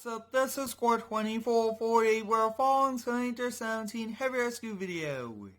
What's up, this is Score 2448, we're following Rotator 17 Heavy Rescue video.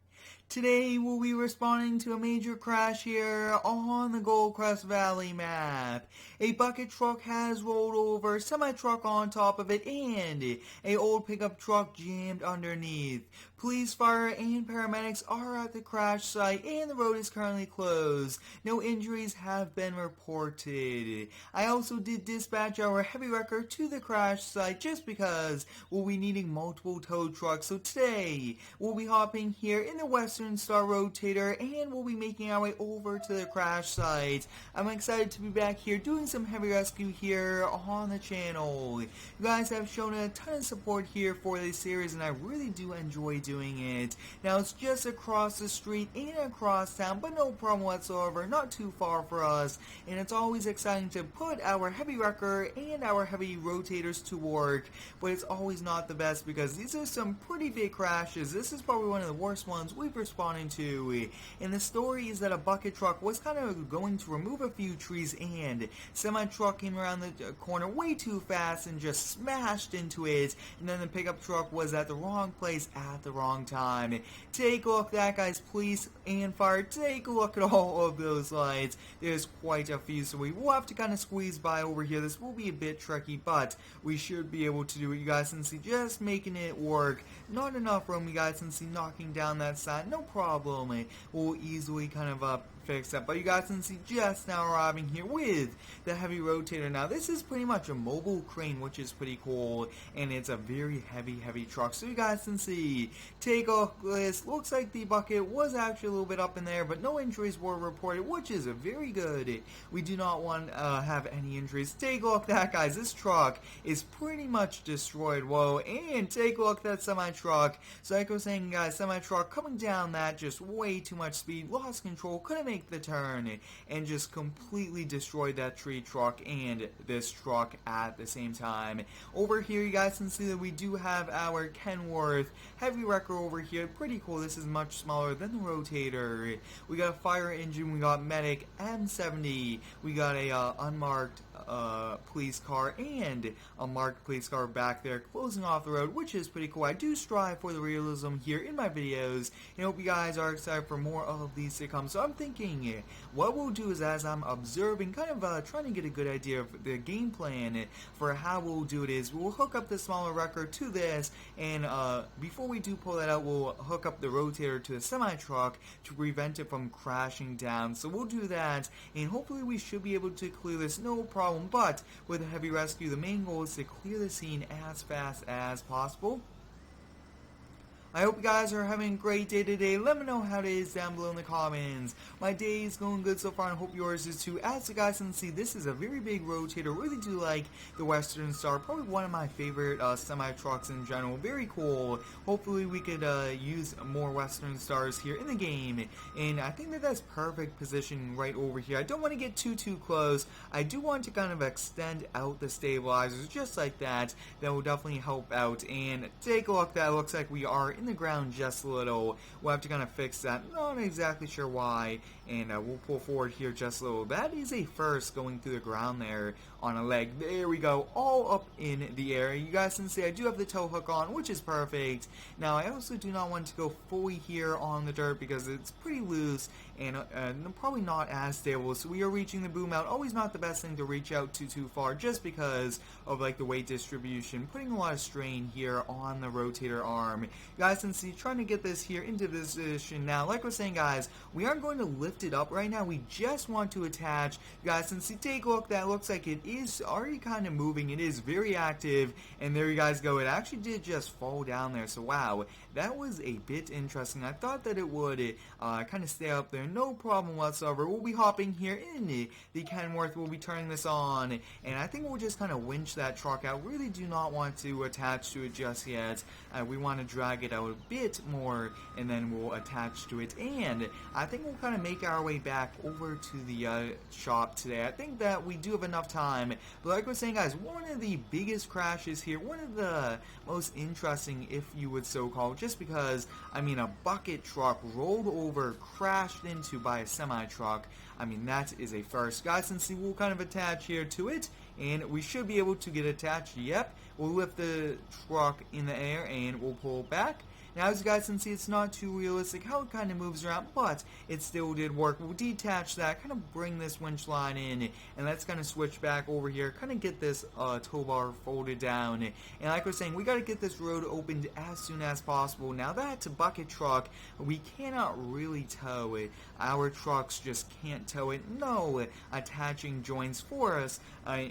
Today we'll be responding to a major crash here on the Goldcrest Valley Map. A bucket truck has rolled over, a semi-truck on top of it, and a old pickup truck jammed underneath. Police, fire, and paramedics are at the crash site, and the road is currently closed. No injuries have been reported. I also did dispatch our heavy wrecker to the crash site just because we'll be needing multiple tow trucks. So today we'll be hopping here in the Western Star Rotator, and we'll be making our way over to the crash site. I'm excited to be back here doing some heavy rescue here on the channel. You guys have shown a ton of support here for this series, and I really do enjoy doing it. Now it's just across the street and across town, but no problem whatsoever, not too far for us, and it's always exciting to put our heavy wrecker and our heavy rotators to work, but it's always not the best because these are some pretty big crashes. This is probably one of the worst ones we've responded to, and the story is that a bucket truck was kind of going to remove a few trees, and semi-truck came around the corner way too fast and just smashed into it, and then the pickup truck was at the wrong place at the wrong time. Take a look at that, guys. Police and fire, take a look at all of those lights. There's quite a few, so we will have to kind of squeeze by over here. This will be a bit tricky, but we should be able to do it. You guys can see just making it work. Not enough room, you guys can see, knocking down that side. No problem. We'll easily kind of fix that, but you guys can see just now arriving here with the heavy rotator. Now this is pretty much a mobile crane, which is pretty cool, and it's a very heavy truck, so you guys can see. Take a look at this. Looks like the bucket was actually a little bit up in there, but no injuries were reported, which is very good. We do not want to have any injuries. Take a look at that, guys. This truck is pretty much destroyed. Whoa, and take a look at that semi-truck. So like I was saying, guys, semi-truck coming down that, just way too much speed, lost control, couldn't make the turn, and just completely destroyed that tree truck and this truck at the same time. Over here you guys can see that we do have our Kenworth heavy wrecker over here. Pretty cool. This is much smaller than the rotator. We got a fire engine, we got medic, M70, we got a unmarked police car and a marked police car back there closing off the road, which is pretty cool. I do strive for the realism here in my videos, and I hope you guys are excited for more of these to come. So I'm thinking what we'll do is, as I'm observing, kind of trying to get a good idea of the game plan for how we'll do it, is we'll hook up the smaller wrecker to this, and before we do pull that out, we'll hook up the rotator to the semi-truck to prevent it from crashing down. So we'll do that, and hopefully we should be able to clear this no problem. But with a heavy rescue, the main goal is to clear the scene as fast as possible. I hope you guys are having a great day today. Let me know how it is down below in the comments. My day is going good so far, and I hope yours is too. As you guys can see, this is a very big rotator. Really do like the Western Star. Probably one of my favorite semi-trucks in general. Very cool. Hopefully we could use more Western Stars here in the game. And I think that that's perfect position right over here. I don't want to get too close. I do want to kind of extend out the stabilizers just like that. That will definitely help out. And take a look. That looks like we are in the ground just a little. We'll have to kind of fix that. Not exactly sure why. And we'll pull forward here just a little. That is a first, going through the ground there on a leg. There we go. All up in the air. You guys can see I do have the tow hook on, which is perfect. Now I also do not want to go fully here on the dirt because it's pretty loose and probably not as stable. So we are reaching the boom out. Always not the best thing to reach out too far, just because of like the weight distribution. Putting a lot of strain here on the rotator arm. You guys can see, trying to get this here into this position. Now, like I was saying, guys, we aren't going to lift it up right now. We just want to attach. You guys can see, take a look. That looks like it is already kind of moving. It is very active, and there you guys go. It actually did just fall down there. So wow, that was a bit interesting. I thought that it would kind of stay up there. No problem whatsoever. We'll be hopping here in the Kenworth. We'll be turning this on, and I think we'll just kind of winch that truck out. Really do not want to attach to it just yet. We want to drag it out a bit more, and then we'll attach to it, and I think we'll kind of make our way back over to the shop today. I think that we do have enough time, but like I was saying, guys, one of the biggest crashes here, one of the most interesting, if you would so call, just because, I mean, a bucket truck rolled over, crashed into by a semi-truck. I mean, that is a first. Guys, and see, we'll kind of attach here to it, and we should be able to get attached. Yep, we'll lift the truck in the air and we'll pull back. Now, as you guys can see, it's not too realistic how it kind of moves around, but it still did work. We'll detach that, kind of bring this winch line in, and let's kind of switch back over here, kind of get this tow bar folded down. And like I was saying, we got to get this road opened as soon as possible. Now, that bucket truck, we cannot really tow it. Our trucks just can't tow it. No attaching joints for us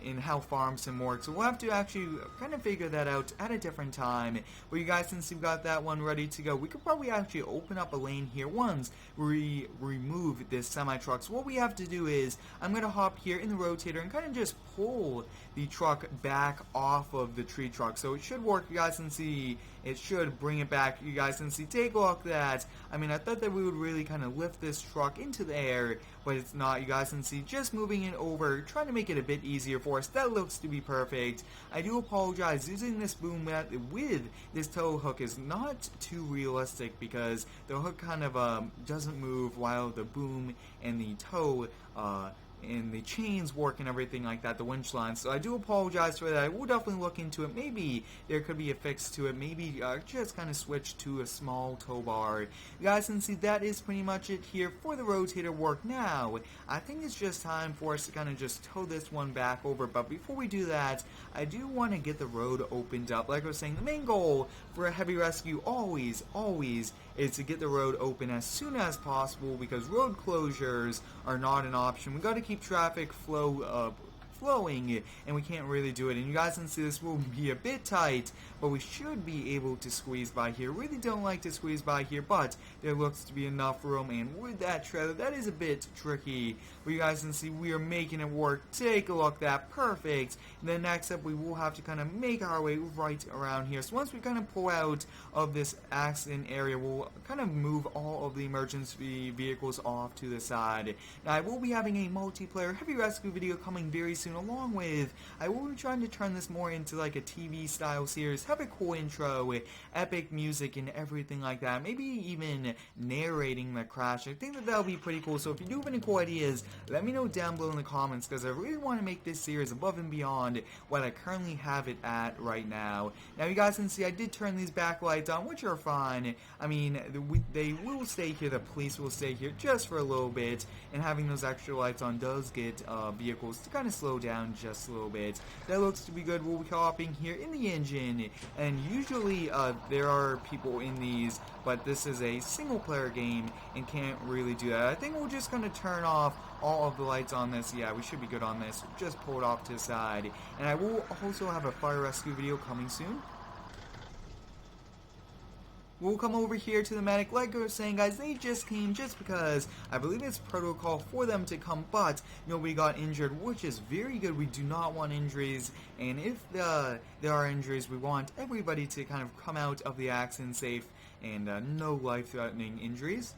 in how farm sim works. So we'll have to actually kind of figure that out at a different time. Well, you guys, since we've got that one ready to go, we could probably actually open up a lane here once we remove this semi-truck. So what we have to do is, I'm going to hop here in the rotator and kind of just pull the truck back off of the tree truck. So it should work. You guys can see it should bring it back. You guys can see, take a look at that. I mean, I thought that we would really kind of lift this truck into the air, but it's not. You guys can see just moving it over, trying to make it a bit easier for us. That looks to be perfect. I do apologize. Using this boom with this tow hook is not too realistic because the hook kind of doesn't move while the boom and the tow and the chains work and everything like that, the winch lines. So I do apologize for that. I will definitely look into it. Maybe there could be a fix to it. Maybe just kind of switch to a small tow bar. You guys can see that is pretty much it here for the rotator work. Now, I think it's just time for us to kind of just tow this one back over. But before we do that, I do want to get the road opened up. Like I was saying, the main goal for a heavy rescue always is to get the road open as soon as possible, because road closures are not an option. We got to keep traffic flowing, and we can't really do it. And you guys can see this will be a bit tight, but we should be able to squeeze by here. Really don't like to squeeze by here, but there looks to be enough room. And with that trailer, that is a bit tricky, but you guys can see we are making it work. Take a look at that. Perfect. And then next up, we will have to kind of make our way right around here. So once we kind of pull out of this accident area, we'll kind of move all of the emergency vehicles off to the side. Now, I will be having a multiplayer heavy rescue video coming very soon, along with, I will be trying to turn this more into like a TV style series, have a cool intro with epic music and everything like that, maybe even narrating the crash. I think that that'll be pretty cool. So if you do have any cool ideas, let me know down below in the comments, because I really want to make this series above and beyond what I currently have it at right now. Now, you guys can see I did turn these backlights on, which are fine. I mean, they will stay here, the police will stay here just for a little bit, and having those extra lights on does get vehicles to kind of slow down just a little bit. That looks to be good. We'll be hopping here in the engine, and usually there are people in these, but this is a single player game and can't really do that. I think we'll just kind of turn off all of the lights on this. Yeah, we should be good on this. Just pull it off to the side. And I will also have a fire rescue video coming soon. We'll come over here to the medic. Like I was saying, guys, they just came just because I believe it's protocol for them to come, but nobody got injured, which is very good. We do not want injuries, and if there are injuries, we want everybody to kind of come out of the accident safe and no life-threatening injuries.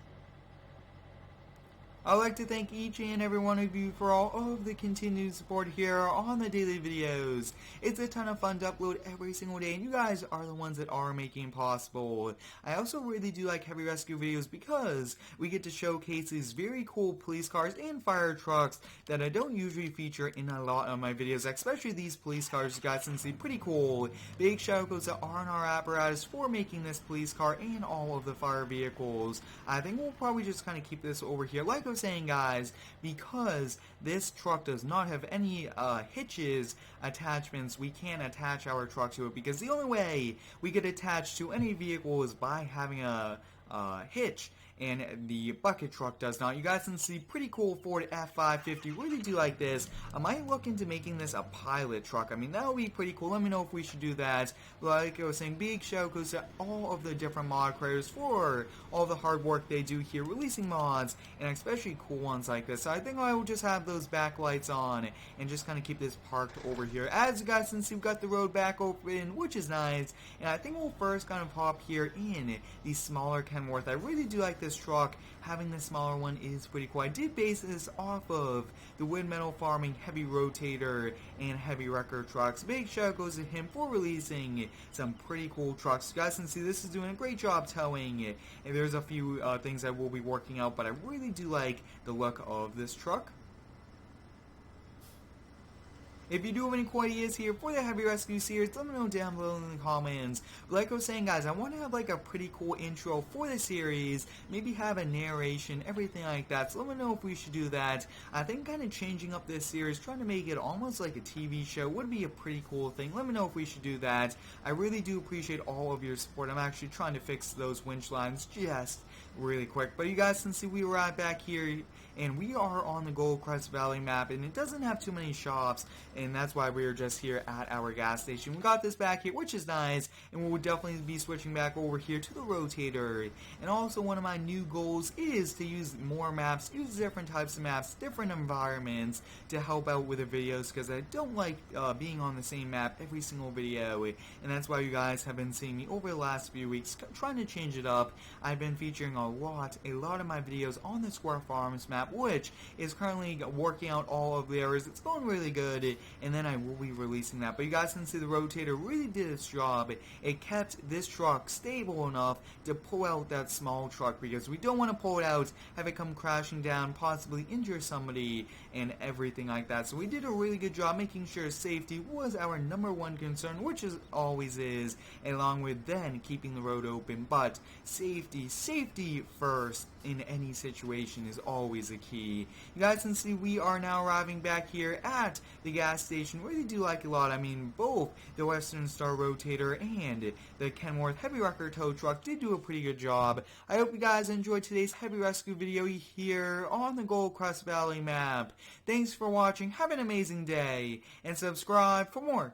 I'd like to thank each and every one of you for all of the continued support here on the daily videos. It's a ton of fun to upload every single day, and you guys are the ones that are making it possible. I also really do like heavy rescue videos because we get to showcase these very cool police cars and fire trucks that I don't usually feature in a lot of my videos, especially these police cars. You guys can see pretty cool. Big shout outs to R&R Apparatus for making this police car and all of the fire vehicles. I think we'll probably just kind of keep this over here. Like I was saying, guys, because this truck does not have any hitches attachments, we can't attach our truck to it, because the only way we get attached to any vehicle is by having a hitch, and the bucket truck does not. You guys can see pretty cool Ford F550. Really do like this. I might look into making this a pilot truck. I mean, that would be pretty cool. Let me know if we should do that. Like I was saying, big shout goes to all of the different mod creators for all the hard work they do here, releasing mods, and especially cool ones like this. So I think I will just have those backlights on and just kind of keep this parked over here. As you guys can see, we've got the road back open, which is nice. And I think we'll first kind of hop here in the smaller Kenworth. I really do like this truck. Having the smaller one is pretty cool. I did base this off of the wood metal farming heavy rotator and heavy wrecker trucks. Big shout goes to him for releasing some pretty cool trucks. You guys can see this is doing a great job towing, and there's a few things I will be working out, but I really do like the look of this truck. If you do have any cool ideas here for the Heavy Rescue series, let me know down below in the comments. But like I was saying, guys, I want to have like a pretty cool intro for the series, maybe have a narration, everything like that, so let me know if we should do that. I think kind of changing up this series, trying to make it almost like a TV show would be a pretty cool thing. Let me know if we should do that. I really do appreciate all of your support. I'm actually trying to fix those winch lines just really quick. But you guys can see we were right back here, and we are on the Goldcrest Valley Map, and it doesn't have too many shops, and that's why we are just here at our gas station. We got this back here, which is nice, and we'll definitely be switching back over here to the Rotator. And also one of my new goals is to use more maps, use different types of maps, different environments to help out with the videos, because I don't like being on the same map every single video, and that's why you guys have been seeing me over the last few weeks trying to change it up. I've been featuring a lot of my videos on the Square Farms map, which is currently working out all of the errors. It's going really good, and then I will be releasing that. But you guys can see the Rotator really did its job. It kept this truck stable enough to pull out that small truck, because we don't want to pull it out, have it come crashing down, possibly injure somebody, and everything like that. So we did a really good job making sure safety was our #1 concern, which always is, along with then keeping the road open. But safety first in any situation is always a key. You guys can see we are now arriving back here at the gas station. Really do like a lot. I mean, both the Western Star Rotator and the Kenworth Heavy Wrecker tow truck did do a pretty good job. I hope you guys enjoyed today's Heavy Rescue video here on the Goldcrest Valley Map. Thanks for watching, have an amazing day, and subscribe for more.